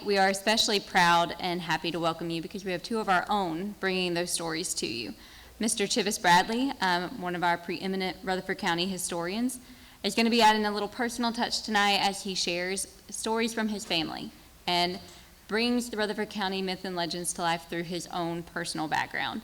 We are especially proud and happy to welcome you because we have two of our own bringing those stories to you. Mr. Chivis Bradley, one of our preeminent Rutherford County historians, is going to be adding a little personal touch tonight as he shares stories from his family and brings the Rutherford County myth and legends to life through his own personal background.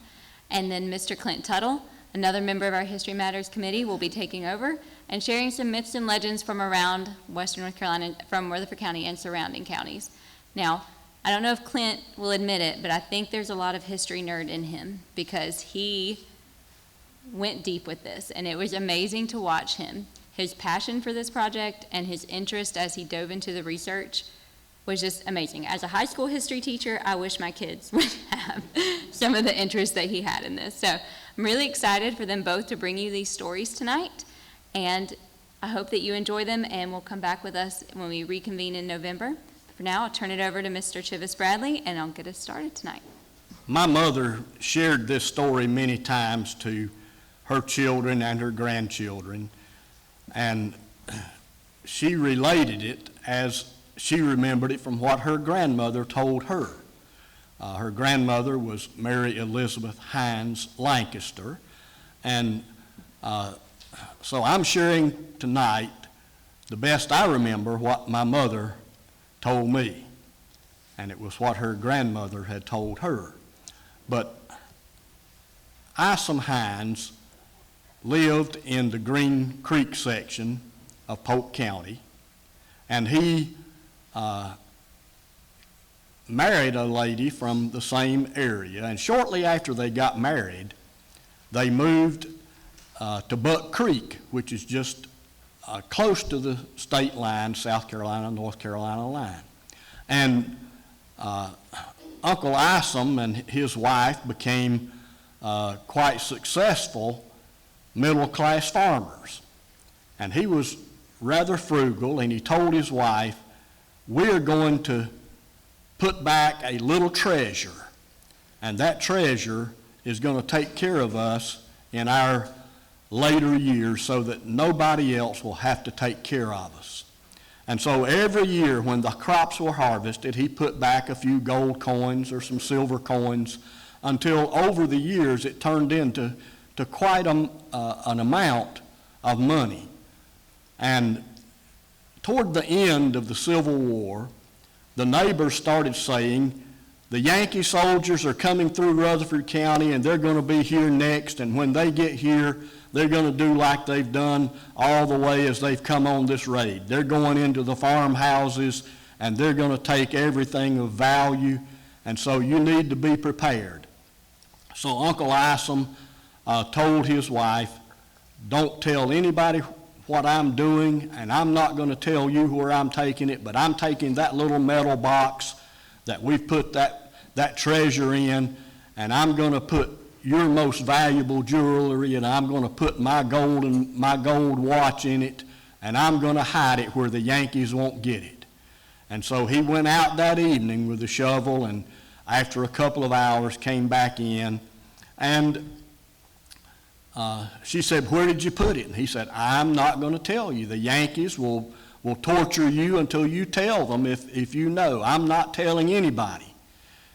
And then Mr. Clint Tuttle, another member of our History Matters Committee, will be taking over and sharing some myths and legends from around Western North Carolina, from Rutherford County and surrounding counties. Now, I don't know if Clint will admit it, but I think there's a lot of history nerd in him because he went deep with this, and it was amazing to watch him. His passion for this project and his interest as he dove into the research was just amazing. As a high school history teacher, I wish my kids would have some of the interest that he had in this. So I'm really excited for them both to bring you these stories tonight, and I hope that you enjoy them and will come back with us when we reconvene in November. For now, I'll turn it over to Mr. Chivis Bradley, and I'll get us started tonight. My mother shared this story many times to her children and her grandchildren, and she related it as she remembered it from what her grandmother told her. Her grandmother was Mary Elizabeth Hines Lancaster, and so I'm sharing tonight the best I remember what my mother told me, and it was what her grandmother had told her. But Isom Hines lived in the Green Creek section of Polk County, and he married a lady from the same area, and shortly after they got married, they moved to Buck Creek, which is just close to the state line, South Carolina, North Carolina line. And Uncle Isom and his wife became quite successful middle-class farmers. And he was rather frugal, and he told his wife, "We're going to put back a little treasure, and that treasure is going to take care of us in our later years so that nobody else will have to take care of us." And so every year when the crops were harvested, he put back a few gold coins or some silver coins until over the years it turned into quite an amount of money. And toward the end of the Civil War, the neighbors started saying, "The Yankee soldiers are coming through Rutherford County, and they're going to be here next, and when they get here, they're going to do like they've done all the way as they've come on this raid. They're going into the farmhouses, and they're going to take everything of value, and so you need to be prepared." So Uncle Isom told his wife, "Don't tell anybody what I'm doing, and I'm not going to tell you where I'm taking it, but I'm taking that little metal box that we've put that treasure in, and I'm going to put your most valuable jewelry, and I'm going to put my gold watch in it, and I'm going to hide it where the Yankees won't get it." And so he went out that evening with a shovel, and after a couple of hours came back in, and she said, "Where did you put it?" And he said, "I'm not going to tell you. The Yankees will torture you until you tell them if you know. I'm not telling anybody."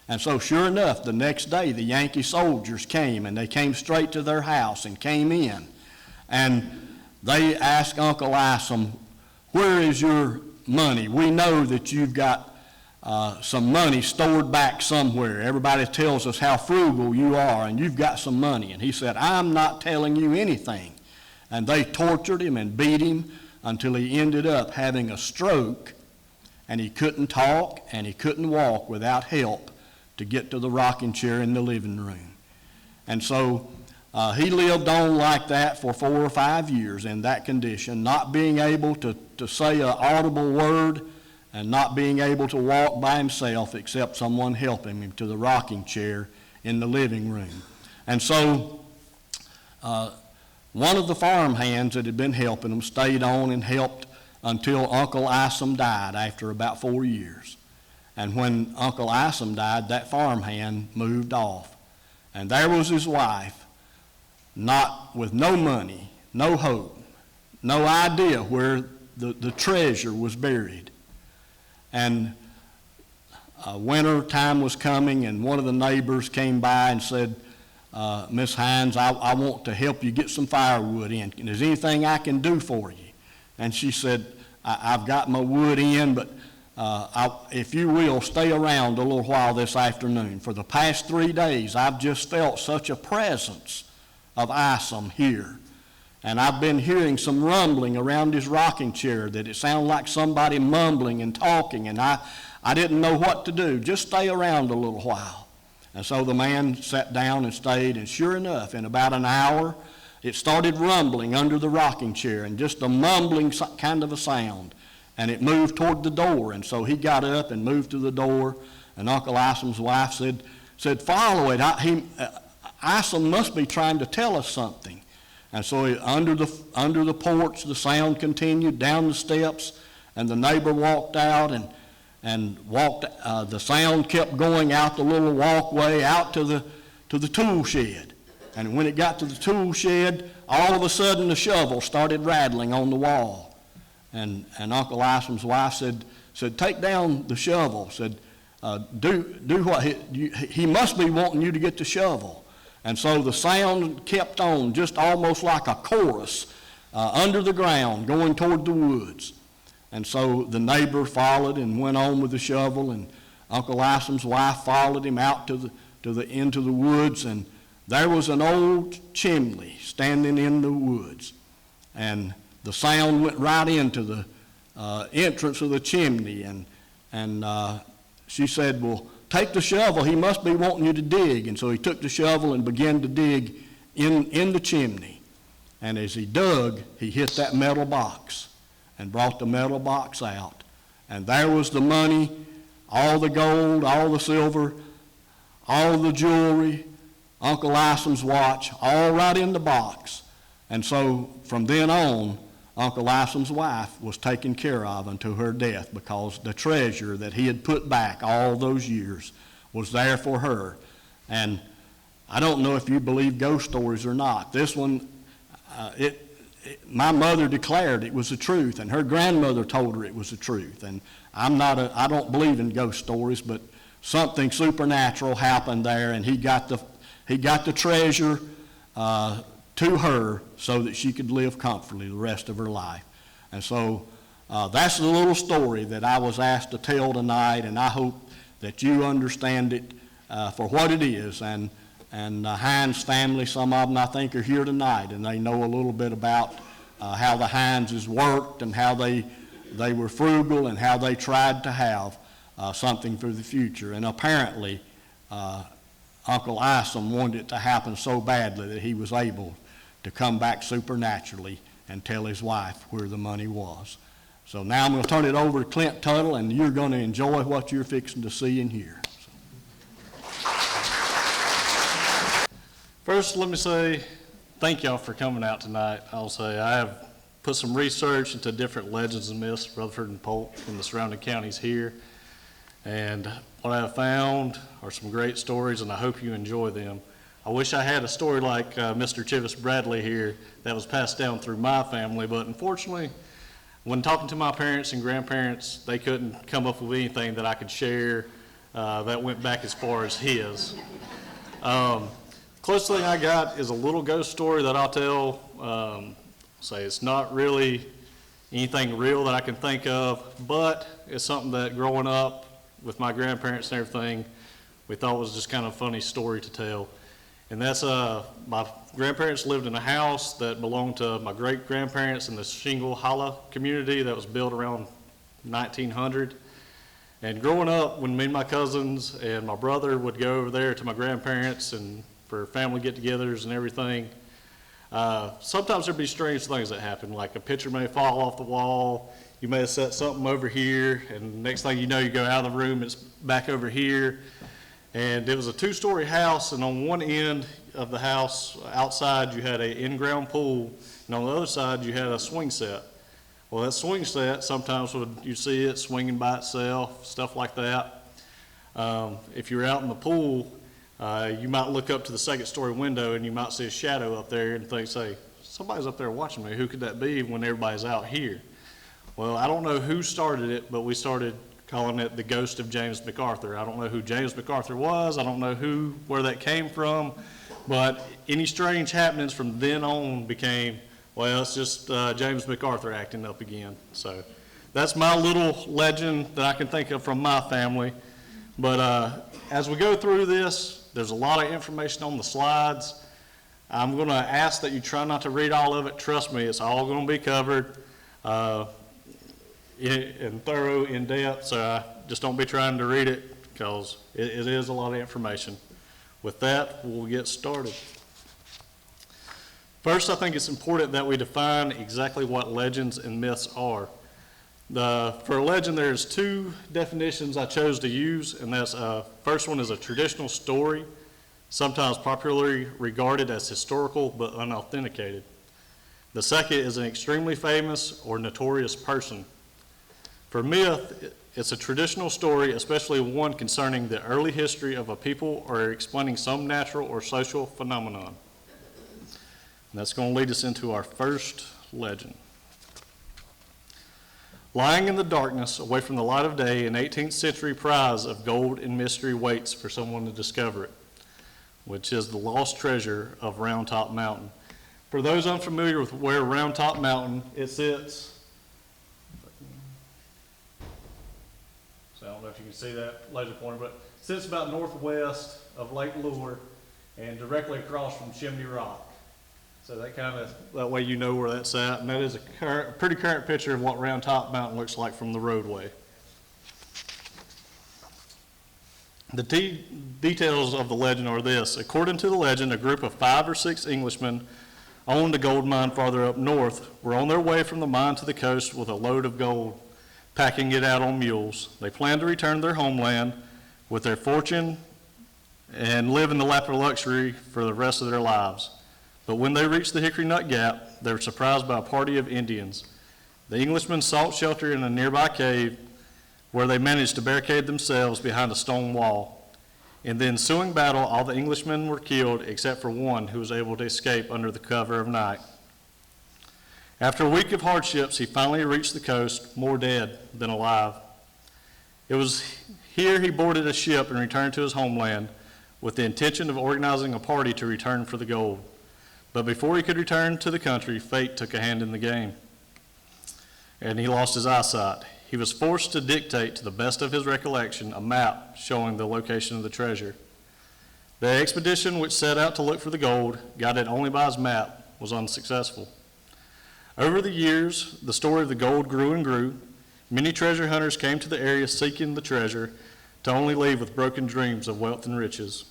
And so sure enough, the next day the Yankee soldiers came, and they came straight to their house and came in. And they asked Uncle Isom, "Where is your money? We know that you've got some money stored back somewhere. Everybody tells us how frugal you are, and you've got some money." And he said, "I'm not telling you anything." And they tortured him and beat him until he ended up having a stroke, and he couldn't talk and he couldn't walk without help to get to the rocking chair in the living room. And so he lived on like that for 4 or 5 years in that condition, not being able to say an audible word and not being able to walk by himself except someone helping him to the rocking chair in the living room. And so one of the farm hands that had been helping him stayed on and helped until Uncle Isom died after about 4 years. And when Uncle Isom died, that farm hand moved off. And there was his wife, not with no money, no hope, no idea where the treasure was buried. And winter time was coming, and one of the neighbors came by and said, Miss Hines, I want to help you get some firewood in. Is there anything I can do for you? And she said, I've got my wood in, but if you will, stay around a little while this afternoon. For the past 3 days, I've just felt such a presence of Isom here. And I've been hearing some rumbling around his rocking chair that it sounded like somebody mumbling and talking, and I didn't know what to do. Just stay around a little while. And so the man sat down and stayed, and sure enough, in about an hour, it started rumbling under the rocking chair, and just a mumbling kind of a sound. And it moved toward the door, and so he got up and moved to the door, and Uncle Isom's wife said, follow it. Isom must be trying to tell us something. And so under the porch, the sound continued down the steps, and the neighbor walked out and walked. The sound kept going out the little walkway out to the tool shed. And when it got to the tool shed, all of a sudden the shovel started rattling on the wall. And Uncle Isom's wife said, take down the shovel. Said, do what he must be wanting you to get the shovel. And so the sound kept on, just almost like a chorus, under the ground, going toward the woods. And so the neighbor followed and went on with the shovel, and Uncle Isom's wife followed him out into the woods, and there was an old chimney standing in the woods. And the sound went right into the entrance of the chimney, and she said, well, take the shovel, he must be wanting you to dig. And so he took the shovel and began to dig in the chimney. And as he dug, he hit that metal box and brought the metal box out. And there was the money, all the gold, all the silver, all the jewelry, Uncle Isom's watch, all right in the box. And so from then on, Uncle Isom's wife was taken care of until her death, because the treasure that he had put back all those years was there for her. And I don't know if you believe ghost stories or not. This one, my mother declared it was the truth, and her grandmother told her it was the truth. And I don't believe in ghost stories, but something supernatural happened there, and he got the treasure to her so that she could live comfortably the rest of her life. And so that's the little story that I was asked to tell tonight, and I hope that you understand it for what it is. And the Hines family, some of them I think are here tonight, and they know a little bit about how the Hineses worked and how they were frugal and how they tried to have something for the future. And apparently Uncle Isom wanted it to happen so badly that he was able to come back supernaturally and tell his wife where the money was. So now I'm going to turn it over to Clint Tuttle, and you're going to enjoy what you're fixing to see and hear. First, let me say thank y'all for coming out tonight. I'll say I have put some research into different legends and myths, Rutherford and Polk and the surrounding counties here. And what I have found are some great stories, and I hope you enjoy them. I wish I had a story like Mr. Chivis Bradley here that was passed down through my family, but unfortunately, when talking to my parents and grandparents, they couldn't come up with anything that I could share that went back as far as his. Closest thing I got is a little ghost story that I'll tell. Say it's not really anything real that I can think of, but it's something that growing up with my grandparents and everything, we thought was just kind of a funny story to tell. And that's my grandparents lived in a house that belonged to my great-grandparents in the Shingle Holla community that was built around 1900. And growing up, when me and my cousins and my brother would go over there to my grandparents and for family get-togethers and everything, sometimes there'd be strange things that happen, like a picture may fall off the wall, you may have set something over here, and next thing you know, you go out of the room, it's back over here. And it was a two-story house, and on one end of the house, outside, you had an in-ground pool, and on the other side, you had a swing set. Well, that swing set, sometimes you see it swinging by itself, stuff like that. If you're out in the pool, you might look up to the second-story window, and you might see a shadow up there and think, say, somebody's up there watching me. Who could that be when everybody's out here? Well, I don't know who started it, but we started calling it the ghost of James MacArthur. I don't know who James MacArthur was, I don't know where that came from, but any strange happenings from then on became, well, it's just James MacArthur acting up again. So that's my little legend that I can think of from my family. But as we go through this, there's a lot of information on the slides. I'm going to ask that you try not to read all of it. Trust me, it's all going to be covered in thorough, in depth, so just don't be trying to read it because it is a lot of information. With that, we'll get started. First, I think it's important that we define exactly what legends and myths are. For a legend, there's two definitions I chose to use, and that's first one is a traditional story, sometimes popularly regarded as historical but unauthenticated. The second is an extremely famous or notorious person. For myth, it's a traditional story, especially one concerning the early history of a people or explaining some natural or social phenomenon. And that's going to lead us into our first legend. Lying in the darkness, away from the light of day, an 18th century prize of gold and mystery waits for someone to discover it, which is the lost treasure of Round Top Mountain. For those unfamiliar with where Round Top Mountain, it sits, so I don't know if you can see that laser pointer, but it sits about northwest of Lake Lure and directly across from Chimney Rock. So that way you know where that's at, and that is a pretty current picture of what Round Top Mountain looks like from the roadway. The details of the legend are this. According to the legend, a group of 5 or 6 Englishmen owned a gold mine farther up north, were on their way from the mine to the coast with a load of gold, packing it out on mules. They planned to return to their homeland with their fortune and live in the lap of luxury for the rest of their lives. But when they reached the Hickory Nut Gap, they were surprised by a party of Indians. The Englishmen sought shelter in a nearby cave where they managed to barricade themselves behind a stone wall. In the ensuing battle, all the Englishmen were killed except for one who was able to escape under the cover of night. After a week of hardships, he finally reached the coast, more dead than alive. It was here he boarded a ship and returned to his homeland with the intention of organizing a party to return for the gold. But before he could return to the country, fate took a hand in the game, and he lost his eyesight. He was forced to dictate, to the best of his recollection, a map showing the location of the treasure. The expedition which set out to look for the gold, guided only by his map, was unsuccessful. Over the years, the story of the gold grew and grew. Many treasure hunters came to the area seeking the treasure to only leave with broken dreams of wealth and riches.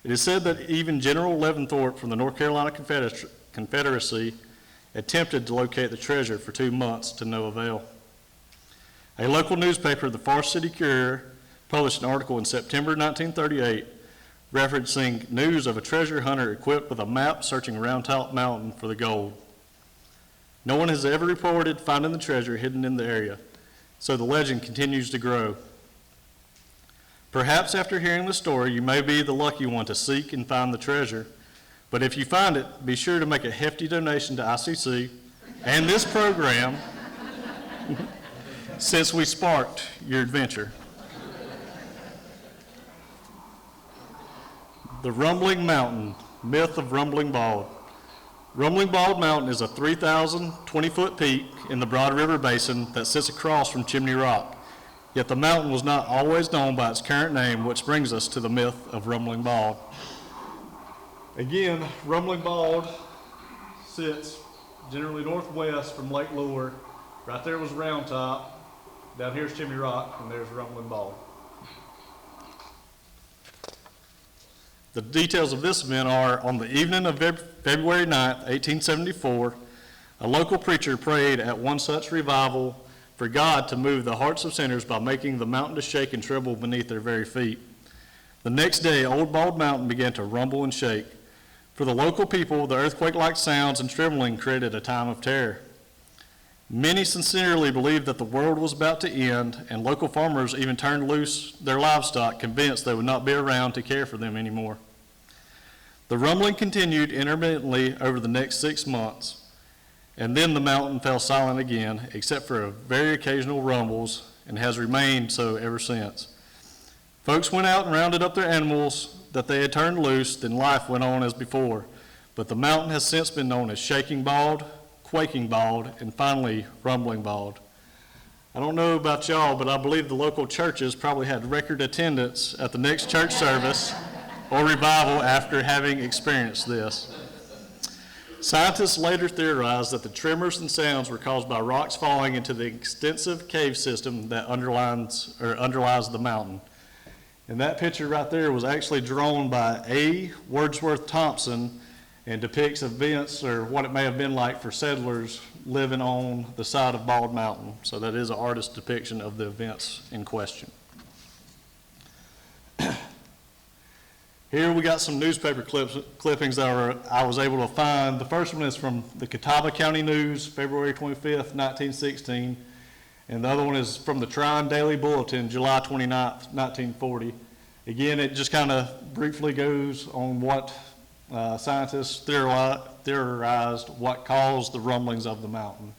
It is said that even General Leaventhorpe from the North Carolina Confederacy attempted to locate the treasure for 2 months to no avail. A local newspaper, the Forest City Courier, published an article in September 1938 referencing news of a treasure hunter equipped with a map searching Round Top Mountain for the gold. No one has ever reported finding the treasure hidden in the area, so the legend continues to grow. Perhaps after hearing the story, you may be the lucky one to seek and find the treasure, but if you find it, be sure to make a hefty donation to ICC and this program since we sparked your adventure. The Rumbling Mountain, myth of Rumbling Bald. Rumbling Bald Mountain is a 3,020-foot peak in the Broad River Basin that sits across from Chimney Rock. Yet the mountain was not always known by its current name, which brings us to the myth of Rumbling Bald. Again, Rumbling Bald sits generally northwest from Lake Lure. Right there was Round Top. Down here's Chimney Rock, and there's Rumbling Bald. The details of this event are, on the evening of February 9th, 1874, a local preacher prayed at one such revival for God to move the hearts of sinners by making the mountain to shake and tremble beneath their very feet. The next day, Old Bald Mountain began to rumble and shake. For the local people, the earthquake-like sounds and trembling created a time of terror. Many sincerely believed that the world was about to end, and local farmers even turned loose their livestock, convinced they would not be around to care for them anymore. The rumbling continued intermittently over the next 6 months. And then the mountain fell silent again, except for very occasional rumbles and has remained so ever since. Folks went out and rounded up their animals that they had turned loose, then life went on as before. But the mountain has since been known as Shaking Bald, Quaking Bald, and finally Rumbling Bald. I don't know about y'all, but I believe the local churches probably had record attendance at the next church service or revival after having experienced this. Scientists later theorized that the tremors and sounds were caused by rocks falling into the extensive cave system that underlies the mountain. And that picture right there was actually drawn by A. Wordsworth Thompson and depicts events or what it may have been like for settlers living on the side of Bald Mountain. So that is an artist's depiction of the events in question. Here we got some newspaper clippings that I was able to find. The first one is from the Catawba County News, February 25th, 1916. And the other one is from the Tryon Daily Bulletin, July 29th, 1940. Again, it just kind of briefly goes on what scientists theorized what caused the rumblings of the mountain.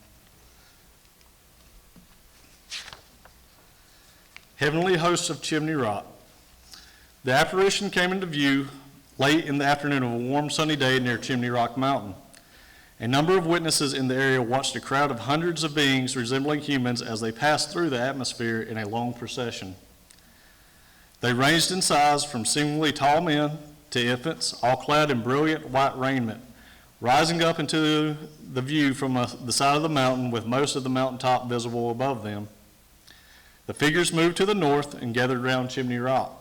Heavenly hosts of Chimney Rock. The apparition came into view late in the afternoon of a warm sunny day near Chimney Rock Mountain. A number of witnesses in the area watched a crowd of hundreds of beings resembling humans as they passed through the atmosphere in a long procession. They ranged in size from seemingly tall men to infants, all clad in brilliant white raiment, rising up into the view from the side of the mountain with most of the mountaintop visible above them. The figures moved to the north and gathered around Chimney Rock.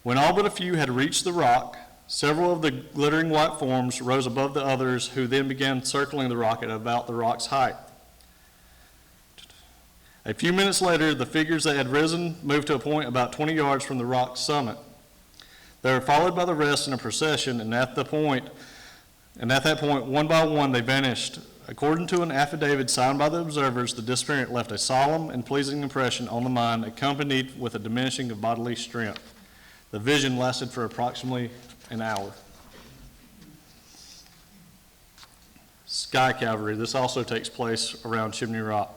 When all but a few had reached the rock, several of the glittering white forms rose above the others, who then began circling the rock at about the rock's height. A few minutes later, the figures that had risen moved to a point about 20 yards from the rock's summit. They were followed by the rest in a procession, and at that point, one by one, they vanished. According to an affidavit signed by the observers, the disappearance left a solemn and pleasing impression on the mind, accompanied with a diminishing of bodily strength. The vision lasted for approximately an hour. Sky Cavalry. This also takes place around Chimney Rock.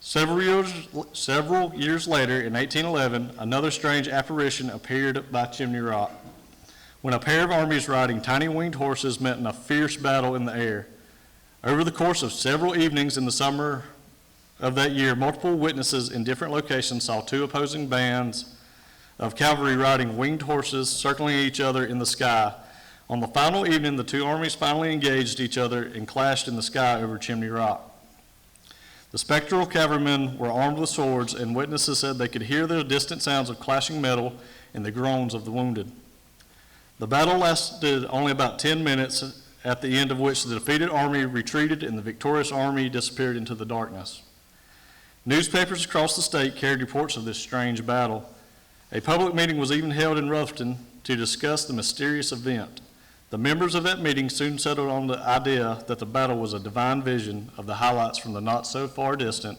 Several years later, in 1811, another strange apparition appeared by Chimney Rock, when a pair of armies riding tiny winged horses met in a fierce battle in the air. Over the course of several evenings in the summer of that year, multiple witnesses in different locations saw two opposing bands of cavalry riding winged horses circling each other in the sky. On the final evening, the two armies finally engaged each other and clashed in the sky over Chimney Rock. The spectral cavalrymen were armed with swords, and witnesses said they could hear the distant sounds of clashing metal and the groans of the wounded. The battle lasted only about 10 minutes, at the end of which the defeated army retreated and the victorious army disappeared into the darkness. Newspapers across the state carried reports of this strange battle. A public meeting was even held in Rutherford to discuss the mysterious event. The members of that meeting soon settled on the idea that the battle was a divine vision of the highlights from the not so far distant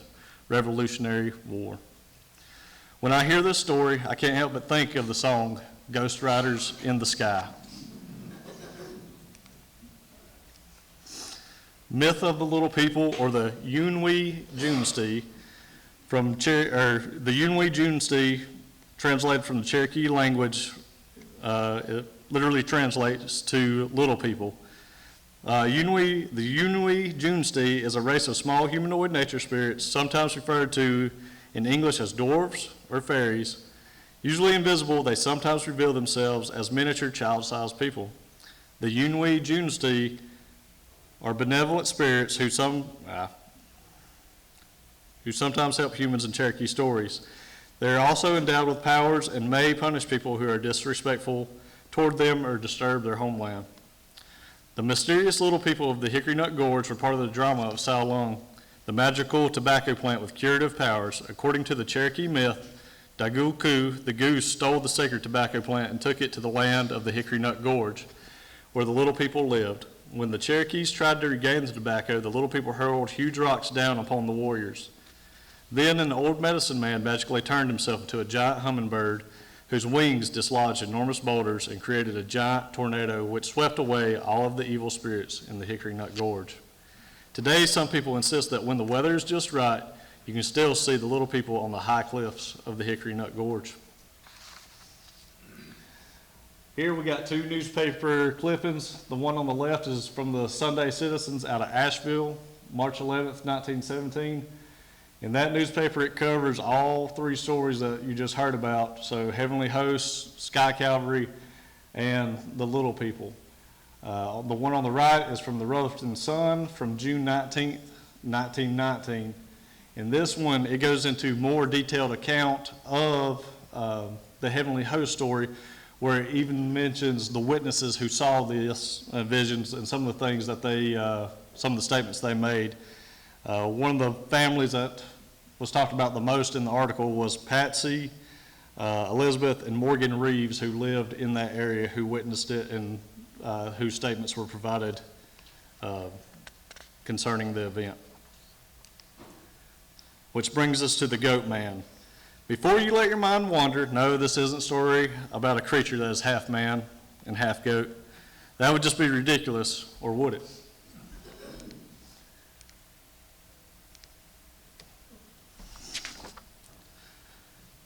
Revolutionary War. When I hear this story, I can't help but think of the song, Ghost Riders in the Sky. Myth of the Little People, or the Yunwi Junsti, the Yunwi Junsti, translated from the Cherokee language, it literally translates to little people. The Yunwi Junsti is a race of small humanoid nature spirits, sometimes referred to in English as dwarves or fairies. Usually invisible, they sometimes reveal themselves as miniature child-sized people. The Yunwi Junsti are benevolent spirits who sometimes help humans in Cherokee stories. They are also endowed with powers and may punish people who are disrespectful toward them or disturb their homeland. The mysterious little people of the Hickory Nut Gorge were part of the drama of Sao Lung, the magical tobacco plant with curative powers. According to the Cherokee myth, Daguku, the goose, stole the sacred tobacco plant and took it to the land of the Hickory Nut Gorge, where the little people lived. When the Cherokees tried to regain the tobacco, the little people hurled huge rocks down upon the warriors. Then an old medicine man magically turned himself into a giant hummingbird whose wings dislodged enormous boulders and created a giant tornado which swept away all of the evil spirits in the Hickory Nut Gorge. Today, some people insist that when the weather is just right, you can still see the little people on the high cliffs of the Hickory Nut Gorge. Here we got two newspaper clippings. The one on the left is from the Sunday Citizens out of Asheville, March 11th, 1917. In that newspaper, it covers all three stories that you just heard about. So Heavenly Hosts, Sky Calvary, and the little people. The one on the right is from the Rutherford Sun from June 19th, 1919. In this one, it goes into more detailed account of the Heavenly Host story, where it even mentions the witnesses who saw this visions and some of the things that some of the statements they made. One of the families that was talked about the most in the article was Patsy, Elizabeth, and Morgan Reeves, who lived in that area, who witnessed it and whose statements were provided concerning the event. Which brings us to the Goat Man. Before you let your mind wander, no, this isn't a story about a creature that is half man and half goat. That would just be ridiculous, or would it?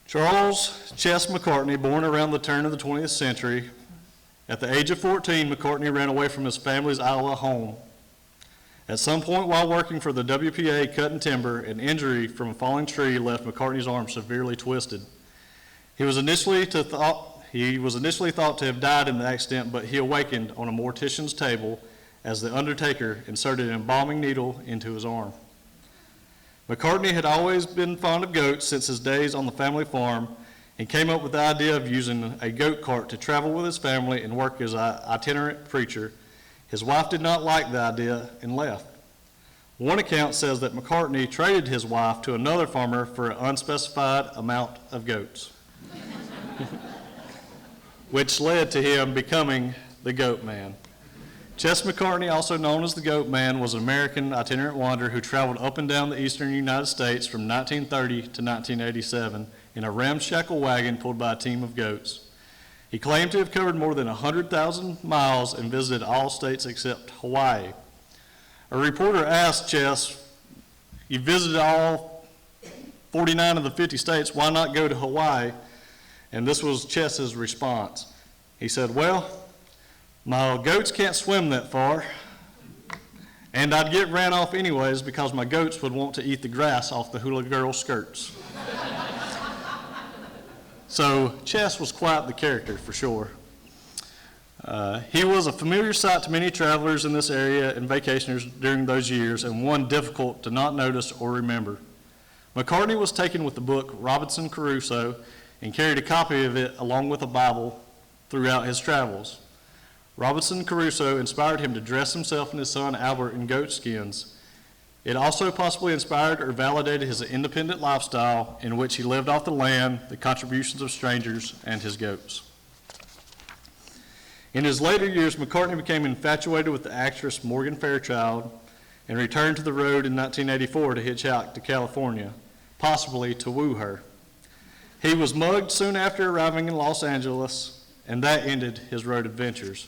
Charles Chess McCartney, born around the turn of the 20th century, at the age of 14, McCartney ran away from his family's Iowa home. At some point while working for the WPA cutting timber, an injury from a falling tree left McCartney's arm severely twisted. He was initially thought to have died in the accident, but he awakened on a mortician's table as the undertaker inserted an embalming needle into his arm. McCartney had always been fond of goats since his days on the family farm and came up with the idea of using a goat cart to travel with his family and work as an itinerant preacher. His wife did not like the idea and left. One account says that McCartney traded his wife to another farmer for an unspecified amount of goats, which led to him becoming the Goat Man. Chess McCartney, also known as the Goat Man, was an American itinerant wanderer who traveled up and down the eastern United States from 1930 to 1987 in a ramshackle wagon pulled by a team of goats. He claimed to have covered more than 100,000 miles and visited all states except Hawaii. A reporter asked Chess, "You visited all 49 of the 50 states, why not go to Hawaii?" And this was Chess's response. He said, "Well, my goats can't swim that far, and I'd get ran off anyways because my goats would want to eat the grass off the hula girl skirts." So Chess was quite the character for sure. He was a familiar sight to many travelers in this area and vacationers during those years, and one difficult to not notice or remember. McCartney was taken with the book Robinson Crusoe and carried a copy of it along with a Bible throughout his travels. Robinson Crusoe inspired him to dress himself and his son Albert in goat skins. It also possibly inspired or validated his independent lifestyle in which he lived off the land, the contributions of strangers, and his goats. In his later years, McCartney became infatuated with the actress Morgan Fairchild and returned to the road in 1984 to hitchhike to California, possibly to woo her. He was mugged soon after arriving in Los Angeles, and that ended his road adventures.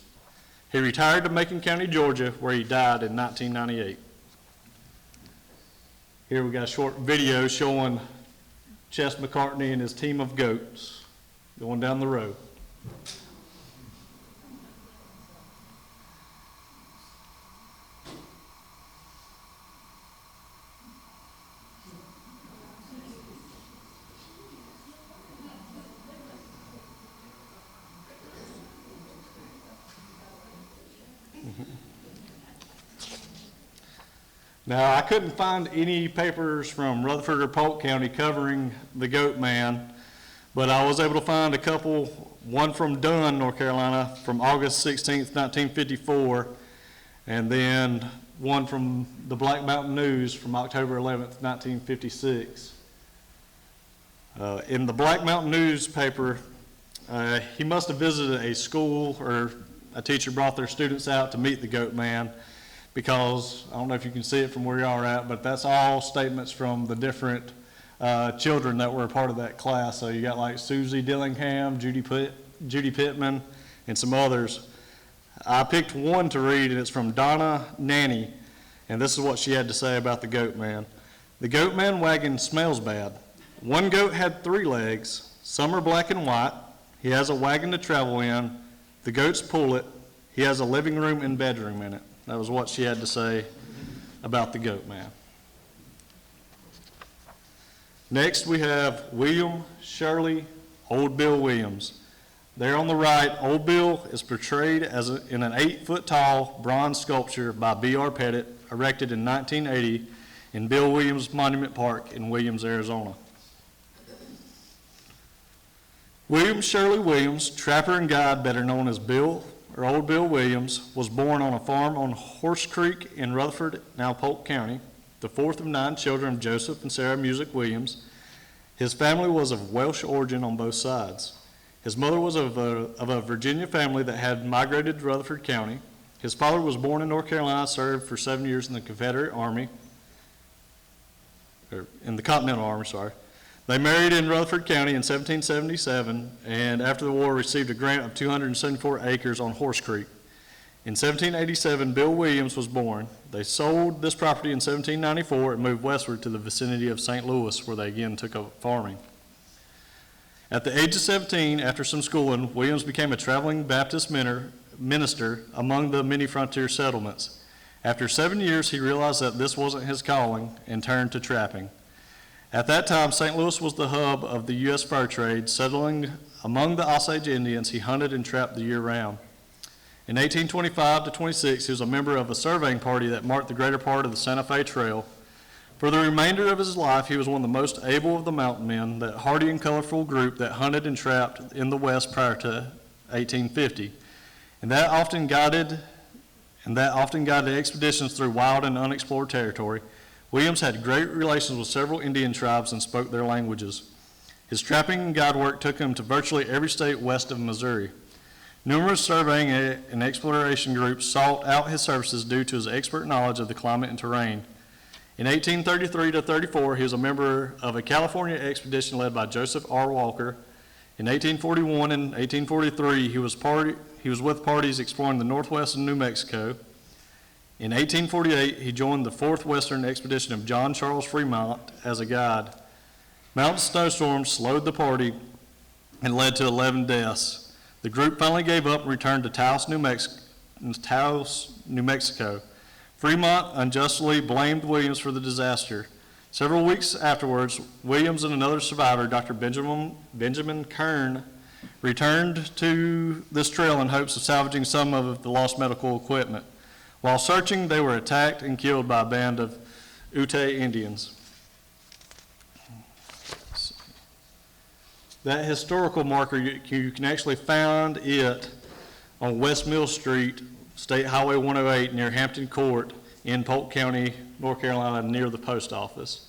He retired to Macon County, Georgia, where he died in 1998. Here we got a short video showing Chess McCartney and his team of goats going down the road. Now, I couldn't find any papers from Rutherford or Polk County covering the Goat Man, but I was able to find a couple, one from Dunn, North Carolina, from August 16th, 1954, and then one from the Black Mountain News from October 11th, 1956. In the Black Mountain newspaper, he must have visited a school or a teacher brought their students out to meet the Goat Man, because I don't know if you can see it from where you are at, but that's all statements from the different children that were a part of that class. So you got like Susie Dillingham, Judy Pittman, and some others. I picked one to read, and it's from Donna Nanny, and this is what she had to say about the Goat Man. The goat man wagon smells bad. One goat had 3 legs. Some are black and white. He has a wagon to travel in. The goats pull it. He has a living room and bedroom in it. That was what she had to say about the goat man. Next, we have William Shirley Old Bill Williams. There on the right, Old Bill is portrayed in an 8-foot-tall bronze sculpture by B.R. Pettit, erected in 1980 in Bill Williams Monument Park in Williams, Arizona. William Shirley Williams, trapper and guide better known as Bill or Old Bill Williams, was born on a farm on Horse Creek in Rutherford, now Polk County, the 4th of 9 children of Joseph and Sarah Musick Williams. His family was of Welsh origin on both sides. His mother was of a Virginia family that had migrated to Rutherford County. His father was born in North Carolina, served for 7 years in the Confederate Army, or in the Continental Army, sorry. They married in Rutherford County in 1777, and after the war received a grant of 274 acres on Horse Creek. In 1787, Bill Williams was born. They sold this property in 1794 and moved westward to the vicinity of St. Louis, where they again took up farming. At the age of 17, after some schooling, Williams became a traveling Baptist minister among the many frontier settlements. After 7 years, he realized that this wasn't his calling and turned to trapping. At that time, St. Louis was the hub of the U.S. fur trade. Settling among the Osage Indians, he hunted and trapped the year round. In 1825 to 26, he was a member of a surveying party that marked the greater part of the Santa Fe Trail. For the remainder of his life, he was one of the most able of the mountain men, that hardy and colorful group that hunted and trapped in the West prior to 1850. And that often guided expeditions through wild and unexplored territory. Williams had great relations with several Indian tribes and spoke their languages. His trapping and guide work took him to virtually every state west of Missouri. Numerous surveying and exploration groups sought out his services due to his expert knowledge of the climate and terrain. In 1833 to 34, he was a member of a California expedition led by Joseph R. Walker. In 1841 and 1843, he was with parties exploring the northwest of New Mexico. In 1848, he joined the 4th Western Expedition of John Charles Fremont as a guide. Mountain snowstorms slowed the party and led to 11 deaths. The group finally gave up and returned to Taos, New Mexico. Fremont unjustly blamed Williams for the disaster. Several weeks afterwards, Williams and another survivor, Dr. Benjamin Kern, returned to this trail in hopes of salvaging some of the lost medical equipment. While searching, they were attacked and killed by a band of Ute Indians. That historical marker, you can actually find it on West Mill Street, State Highway 108, near Hampton Court in Polk County, North Carolina, near the post office.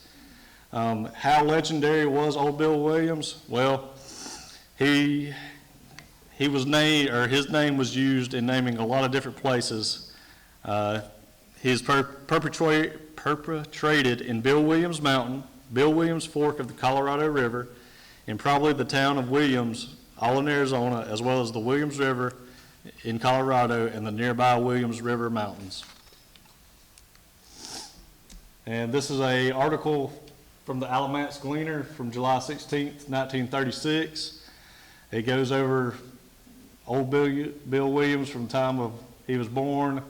How legendary was Old Bill Williams? Well, he was named, or his name was used in naming a lot of different places. He's perpetrated in Bill Williams Mountain, Bill Williams Fork of the Colorado River, and probably the town of Williams, all in Arizona, as well as the Williams River in Colorado and the nearby Williams River Mountains. And this is an article from the Alamance Gleaner from July 16th, 1936. It goes over Old Bill Williams from the time of he was born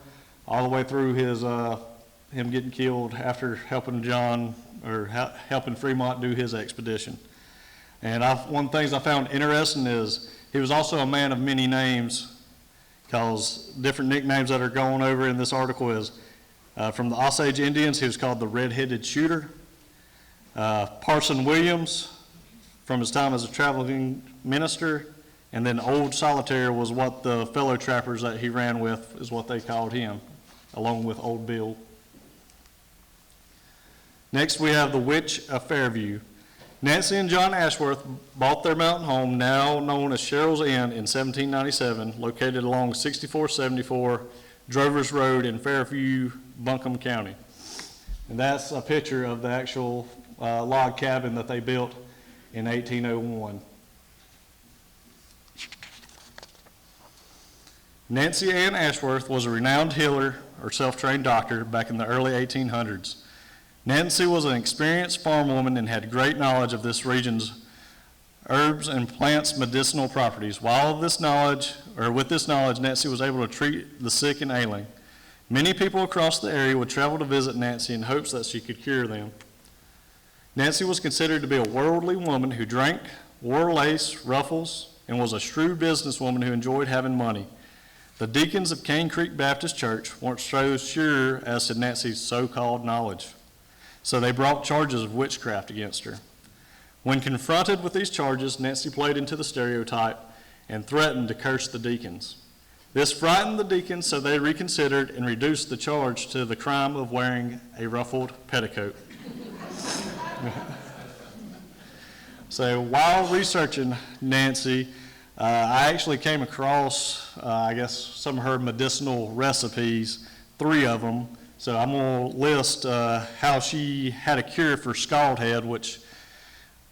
all the way through his him getting killed after helping helping Fremont do his expedition. And one of the things I found interesting is he was also a man of many names, because different nicknames that are going over in this article is from the Osage Indians, he was called the Red-Headed Shooter. Parson Williams, from his time as a traveling minister, and then Old Solitaire was what the fellow trappers that he ran with is what they called him, along with Old Bill. Next, we have the Witch of Fairview. Nancy and John Ashworth bought their mountain home, now known as Cheryl's Inn, in 1797, located along 6474 Drovers Road in Fairview, Buncombe County. And that's a picture of the actual log cabin that they built in 1801. Nancy Ann Ashworth was a renowned healer or self-trained doctor back in the early 1800s. Nancy was an experienced farm woman and had great knowledge of this region's herbs and plants' medicinal properties. With this knowledge, Nancy was able to treat the sick and ailing. Many people across the area would travel to visit Nancy in hopes that she could cure them. Nancy was considered to be a worldly woman who drank, wore lace, ruffles, and was a shrewd businesswoman who enjoyed having money. The deacons of Cane Creek Baptist Church weren't so sure as to Nancy's so-called knowledge, so they brought charges of witchcraft against her. When confronted with these charges, Nancy played into the stereotype and threatened to curse the deacons. This frightened the deacons, so they reconsidered and reduced the charge to the crime of wearing a ruffled petticoat. So while researching Nancy, I actually came across, some of her medicinal recipes, 3 of them. So I'm going to list how she had a cure for scald head, which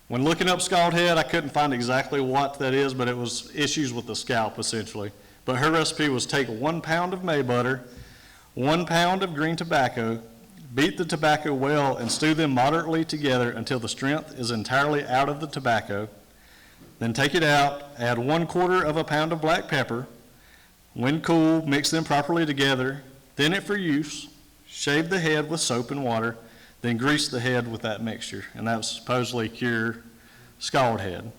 when looking up scald head, I couldn't find exactly what that is, but it was issues with the scalp, essentially. But her recipe was take 1 pound of May butter, 1 pound of green tobacco, beat the tobacco well, and stew them moderately together until the strength is entirely out of the tobacco. Then take it out, add 1/4 of a pound of black pepper. When cool, mix them properly together, thin it for use, shave the head with soap and water, then grease the head with that mixture, and that was supposedly cure scald head.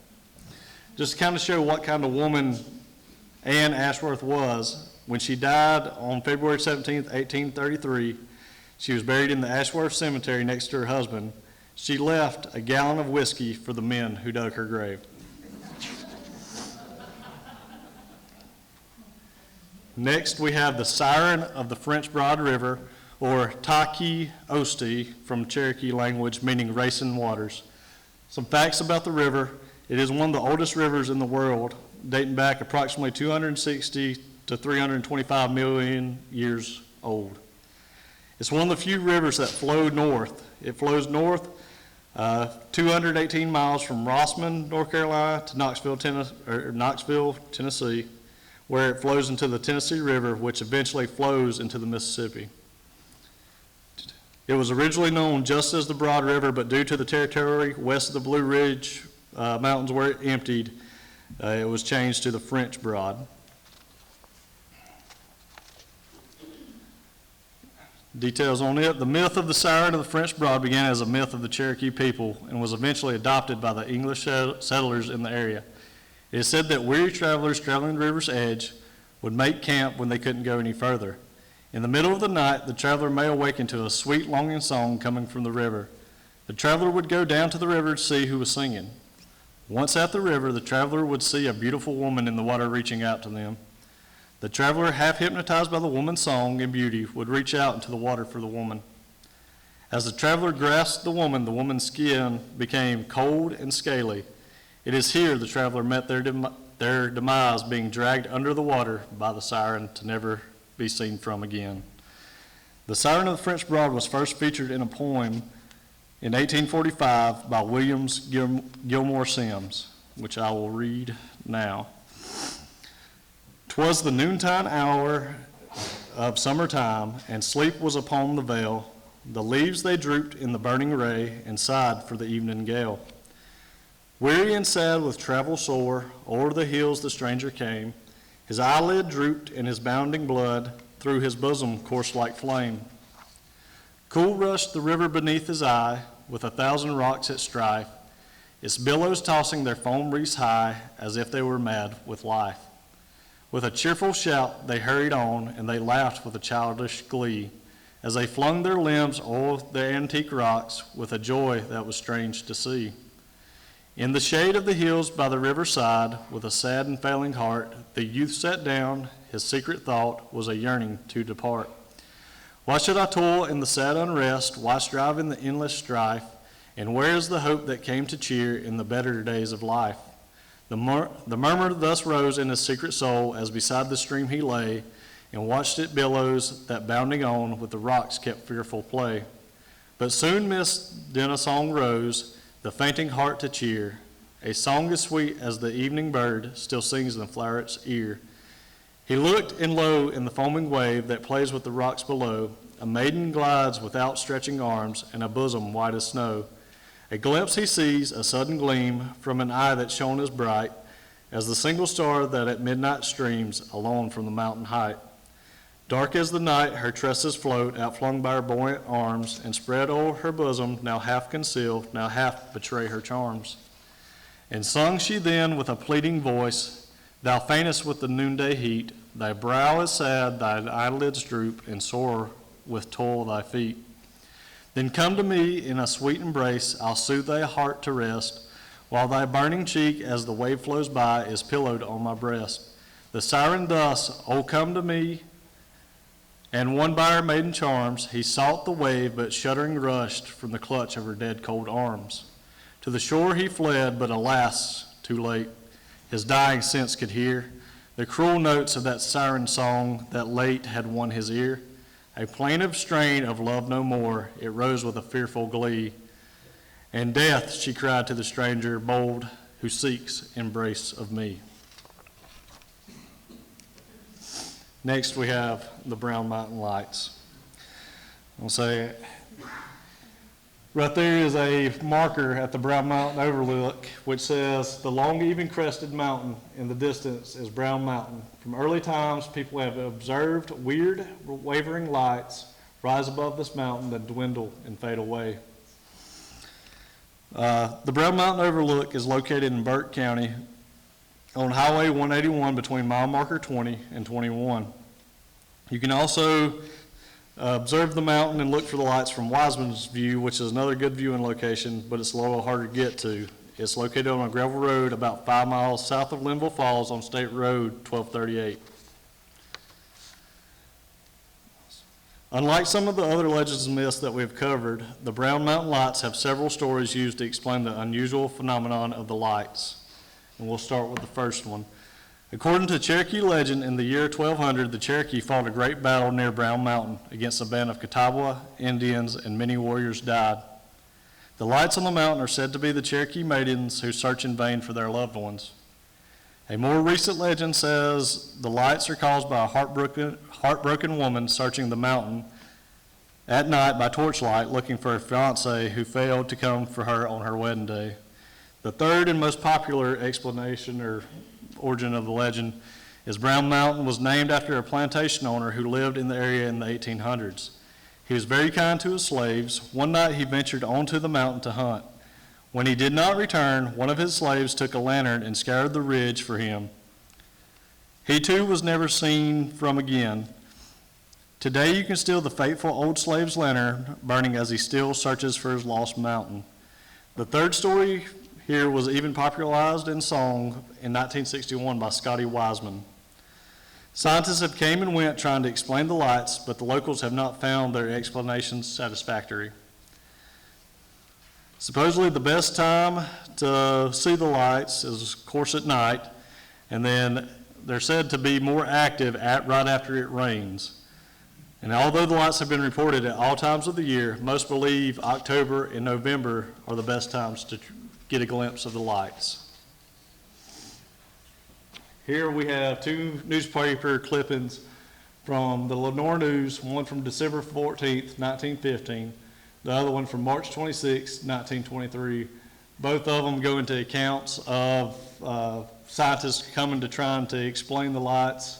Just to kind of show what kind of woman Anne Ashworth was, when she died on February 17th, 1833, she was buried in the Ashworth Cemetery next to her husband. She left a gallon of whiskey for the men who dug her grave. Next, we have the Siren of the French Broad River, or Taki Osti from Cherokee language, meaning racing waters. Some facts about the river. It is one of the oldest rivers in the world, dating back approximately 260 to 325 million years old. It's one of the few rivers that flow north. It flows north 218 miles from Rossman, North Carolina, to Knoxville, Tennessee, where it flows into the Tennessee River, which eventually flows into the Mississippi. It was originally known just as the Broad River, but due to the territory west of the Blue Ridge Mountains where it emptied, it was changed to the French Broad. Details on it. The myth of the Siren of the French Broad began as a myth of the Cherokee people and was eventually adopted by the English settlers in the area. It is said that weary travelers traveling the river's edge would make camp when they couldn't go any further. In the middle of the night, the traveler may awaken to a sweet longing song coming from the river. The traveler would go down to the river to see who was singing. Once at the river, the traveler would see a beautiful woman in the water reaching out to them. The traveler, half hypnotized by the woman's song and beauty, would reach out into the water for the woman. As the traveler grasped the woman's skin became cold and scaly. It is here the traveler met their demise, being dragged under the water by the siren to never be seen from again. The Siren of the French Broad was first featured in a poem in 1845 by Williams Gilmore Simms, which I will read now. "'Twas the noontide hour of summertime, and sleep was upon the vale. The leaves they drooped in the burning ray, and sighed for the evening gale. Weary and sad with travel sore, o'er the hills the stranger came. His eyelid drooped, and his bounding blood through his bosom coursed like flame. Cool rushed the river beneath his eye, with 1,000 rocks at strife, its billows tossing their foam wreaths high, as if they were mad with life. With a cheerful shout they hurried on, and they laughed with a childish glee, as they flung their limbs o'er the antique rocks, with a joy that was strange to see. In the shade of the hills by the riverside, with a sad and failing heart, the youth sat down. His secret thought was a yearning to depart. Why should I toil in the sad unrest? Why strive in the endless strife? And where is the hope that came to cheer in the better days of life? The murmur thus rose in his secret soul, as beside the stream he lay, and watched it billows that bounding on with the rocks kept fearful play. But soon mist then a song rose, the fainting heart to cheer, a song as sweet as the evening bird still sings in the flowret's ear. He looked, and lo, in the foaming wave that plays with the rocks below, a maiden glides with outstretching arms and a bosom white as snow. A glimpse he sees, a sudden gleam from an eye that shone as bright as the single star that at midnight streams alone from the mountain height. Dark as the night, her tresses float, outflung by her buoyant arms, and spread o'er her bosom, now half conceal, now half betray her charms. And sung she then with a pleading voice, thou faintest with the noonday heat, thy brow is sad, thine eyelids droop, and sore with toil thy feet. Then come to me in a sweet embrace, I'll soothe thy heart to rest, while thy burning cheek, as the wave flows by, is pillowed on my breast. The siren thus, oh come to me, and won by her maiden charms, he sought the wave, but shuddering rushed from the clutch of her dead cold arms. To the shore he fled, but alas, too late. His dying sense could hear the cruel notes of that siren song that late had won his ear. A plaintive strain of love no more, it rose with a fearful glee. And death, she cried to the stranger bold, who seeks embrace of me. Next we have the Brown Mountain Lights. I'll say, right there is a marker at the Brown Mountain Overlook, which says the long even crested mountain in the distance is Brown Mountain. From early times, people have observed weird wavering lights rise above this mountain that dwindle and fade away. The Brown Mountain Overlook is located in Burke County on Highway 181 between mile marker 20 and 21. You can also observe the mountain and look for the lights from Wiseman's View, which is another good viewing location, but it's a little harder to get to. It's located on a gravel road about 5 miles south of Linville Falls on State Road 1238. Unlike some of the other legends and myths that we've covered, the Brown Mountain Lights have several stories used to explain the unusual phenomenon of the lights. And we'll start with the first one. According to Cherokee legend, in the year 1200, the Cherokee fought a great battle near Brown Mountain against a band of Catawba Indians, and many warriors died. The lights on the mountain are said to be the Cherokee maidens who search in vain for their loved ones. A more recent legend says the lights are caused by a heartbroken woman searching the mountain at night by torchlight looking for a fiancé who failed to come for her on her wedding day. The third and most popular explanation or origin of the legend is Brown Mountain was named after a plantation owner who lived in the area in the 1800s. He was very kind to his slaves. One night he ventured onto the mountain to hunt. When he did not return, one of his slaves took a lantern and scoured the ridge for him. He too was never seen from again. Today you can steal the faithful old slave's lantern burning as he still searches for his lost mountain. The third story here was even popularized in song in 1961 by Scotty Wiseman. Scientists have came and went trying to explain the lights, but the locals have not found their explanations satisfactory. Supposedly the best time to see the lights is, of course, at night, and then they're said to be more active right after it rains. And although the lights have been reported at all times of the year, most believe October and November are the best times to get a glimpse of the lights. Here we have two newspaper clippings from the Lenore News, one from December 14th, 1915, the other one from March 26, 1923. Both of them go into accounts of scientists coming to trying to explain the lights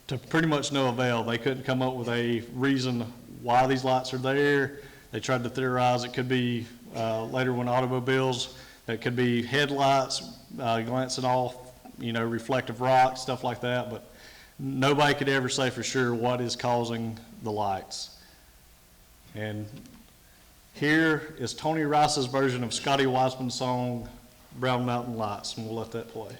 to pretty much no avail. They couldn't come up with a reason why these lights are there. They tried to theorize it could be later when automobiles, that could be headlights glancing off, reflective rocks, stuff like that, but nobody could ever say for sure what is causing the lights. And here is Tony Rice's version of Scotty Wiseman's song, Brown Mountain Lights, and we'll let that play.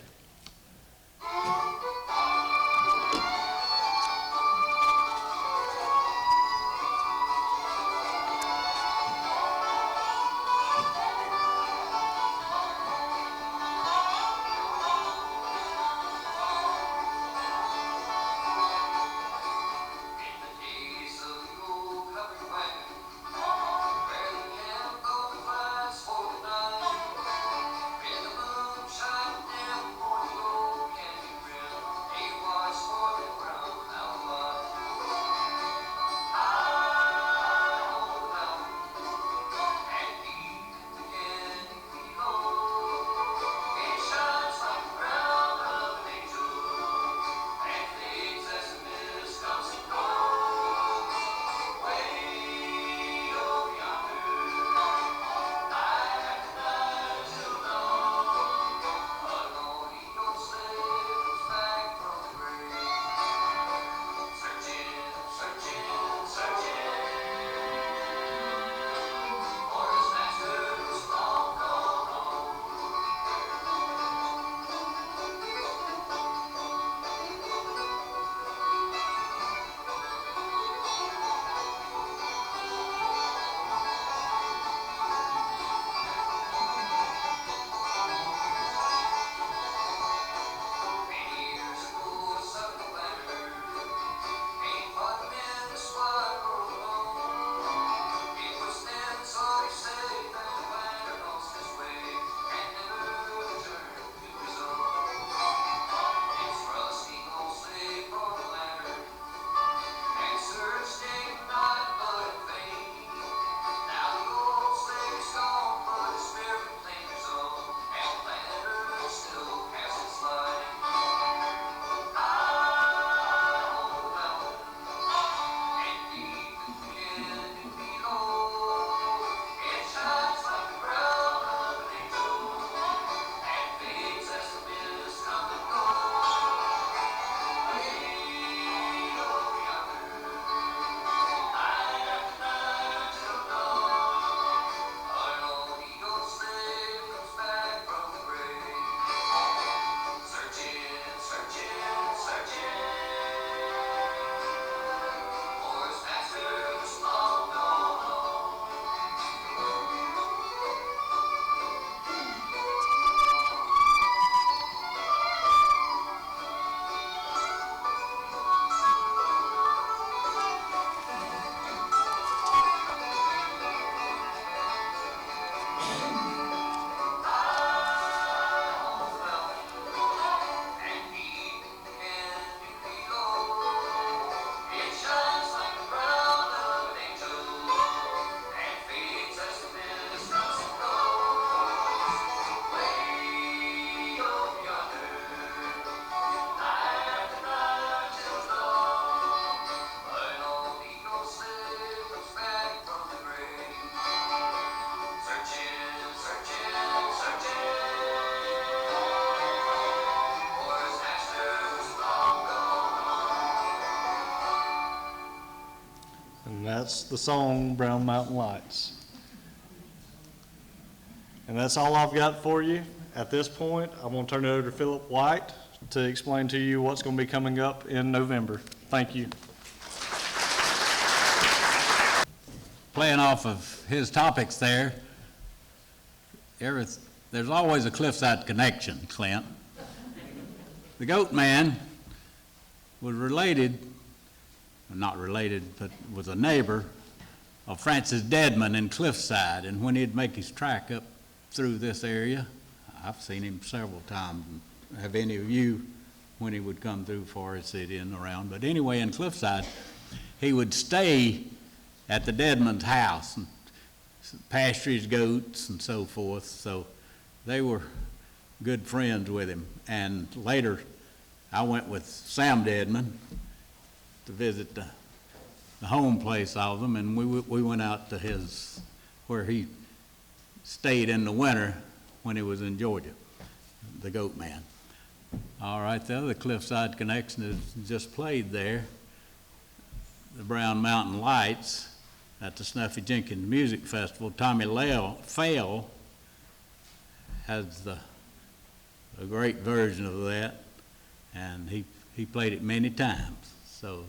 that's the song Brown Mountain Lights. And that's all I've got for you. At this point, I'm going to turn it over to Philip White to explain to you what's going to be coming up in November. Thank you. Playing off of his topics there, there's always a cliffside connection, Clint. The Goat Man was related, not related, but was a neighbor of Francis Deadman in Cliffside, and when he'd make his track up through this area, I've seen him several times. Have any of you, when he would come through Forest City and around? But anyway, in Cliffside, he would stay at the Deadman's house and pasture his goats and so forth. So they were good friends with him. And later, I went with Sam Deadman to visit the home place of them, and we went out to his, where he stayed in the winter when he was in Georgia, the Goat Man. All right, the other Cliffside connection is just played there, the Brown Mountain Lights at the Snuffy Jenkins Music Festival. Tommy Fail has a great version of that, and he played it many times. So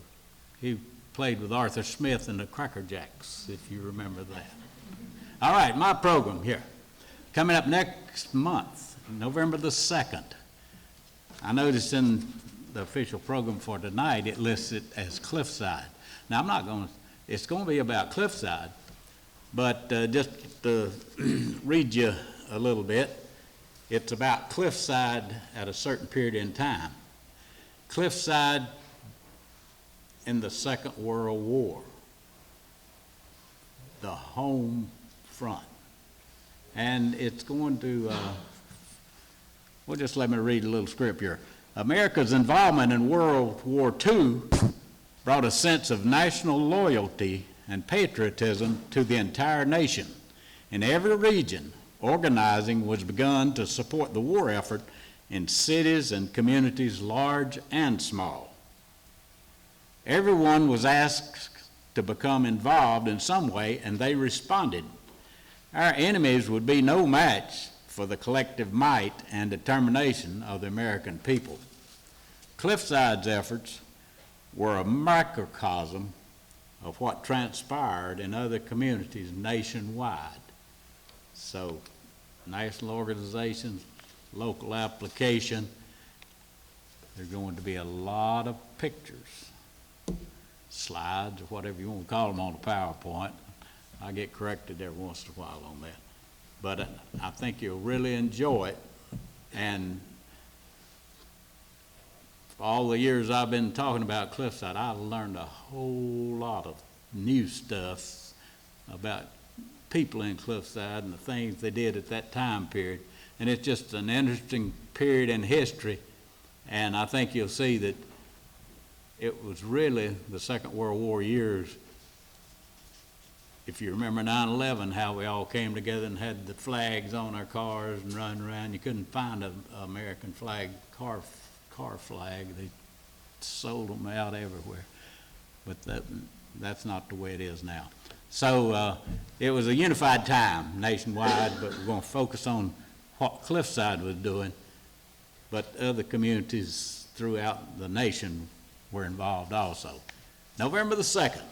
he played with Arthur Smith and the Cracker Jacks, if you remember that. All right, my program here. Coming up next month, November the 2nd. I noticed in the official program for tonight, it lists it as Cliffside. Now, it's going to be about Cliffside, but just to read you a little bit, it's about Cliffside at a certain period in time. Cliffside in the Second World War, the home front. And it's going to, well, just let me read a little script here. America's involvement in World War II brought a sense of national loyalty and patriotism to the entire nation. In every region, organizing was begun to support the war effort in cities and communities large and small. Everyone was asked to become involved in some way, and they responded. Our enemies would be no match for the collective might and determination of the American people. Cliffside's efforts were a microcosm of what transpired in other communities nationwide. So, national organizations, local application, there's going to be a lot of pictures, slides, or whatever you want to call them on a PowerPoint. I get corrected every once in a while on that. But I think you'll really enjoy it. And for all the years I've been talking about Cliffside, I learned a whole lot of new stuff about people in Cliffside and the things they did at that time period. And it's just an interesting period in history. And I think you'll see that it was really the Second World War years. If you remember 9/11, how we all came together and had the flags on our cars and running around. You couldn't find an American flag, car flag. They sold them out everywhere. But that's not the way it is now. So it was a unified time nationwide, but we're going to focus on what Cliffside was doing. But other communities throughout the nation were involved also. November the 2nd.